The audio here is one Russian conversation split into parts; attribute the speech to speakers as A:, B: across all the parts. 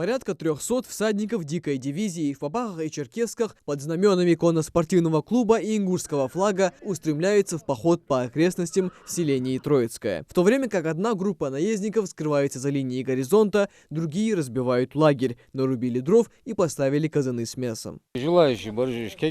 A: Порядка 300 всадников дикой дивизии в попахах и черкесках под знаменами конно-спортивного клуба и ингушского флага устремляются в поход по окрестностям селения Троицкое. В то время как одна группа наездников скрывается за линией горизонта, другие разбивают лагерь, нарубили дров и поставили казаны с мясом.
B: Желающие мероприятия,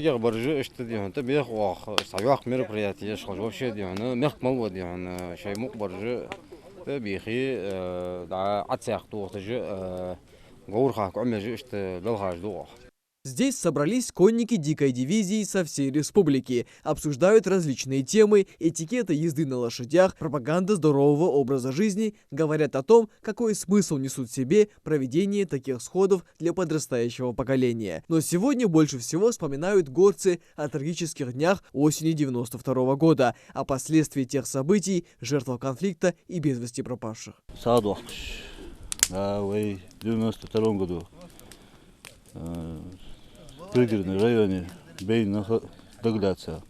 A: Здесь собрались конники дикой дивизии со всей республики, обсуждают различные темы, этикеты езды на лошадях, пропаганда здорового образа жизни, говорят о том, какой смысл несут в себе проведение таких сходов для подрастающего поколения. Но сегодня больше всего вспоминают горцы о трагических днях осени 92 года, о последствиях тех событий, жертвах конфликта и без вести пропавших.
C: В 92 году в пригородном районе бейн догляться.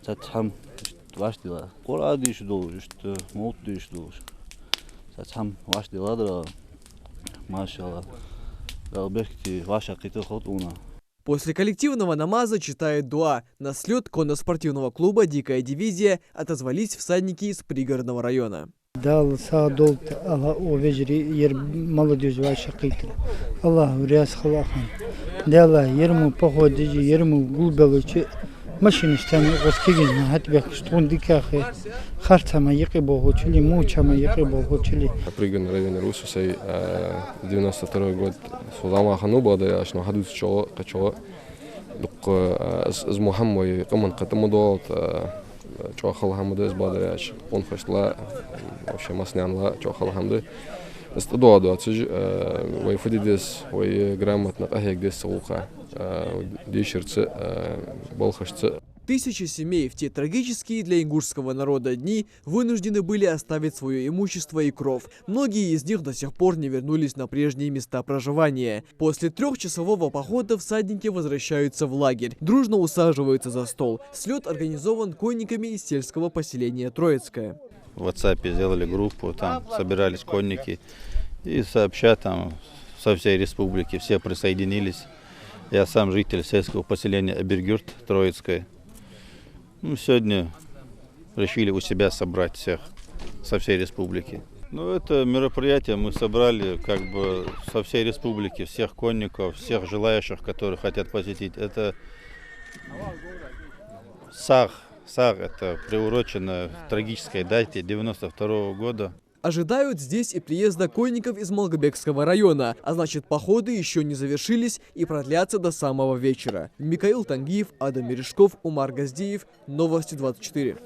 C: Затем ваш дела. Кора диш долж, что мод диш долж. Затем ваш дела дра. Машалла. Далбехти ваша кита ход уна.
A: После коллективного намаза читает дуа. На слет конно-спортивного клуба «Дикая дивизия» отозвались всадники из пригородного района.
D: Дал садолт Аллах увежри ер молодежь ваша китра. Аллах вряз халахан. Дала ерму походи ерму гулбелучи машинистами воскигин хатбек штун дикахе хартама якибо хочили мучама якибо хочили.
E: Пригородный район Русусей 92 год Сулама Ханубада ашно хадус чоо качоо дук из Мухаммой каман катамудот чоо халхамда из Бадряч он фашла вообще маснянла чоо халхамда استدعاء داتج ويفديدس ويجرامتنا أهيك دس سوقة ديشرت بالخشت.
A: Тысячи семей в те трагические для ингушского народа дни вынуждены были оставить свое имущество и кров. Многие из них до сих пор не вернулись на прежние места проживания. После трехчасового похода всадники возвращаются в лагерь, дружно усаживаются за стол. Слет организован конниками из сельского поселения Троицкое.
C: В WhatsApp сделали группу, там собирались конники и сообща там со всей республики все присоединились. Я сам житель сельского поселения Абергюрт, Троицкое. Сегодня решили у себя собрать всех со всей республики. Это мероприятие мы собрали как бы со всей республики, всех конников, всех желающих, которые хотят посетить. Это Саг, это приурочено трагической дате 92 года.
A: Ожидают здесь и приезда конников из Малгобекского района, а значит походы еще не завершились и продлятся до самого вечера. Михаил Тангиев, Адам Мережков, Умар Газдиев. Новости 24.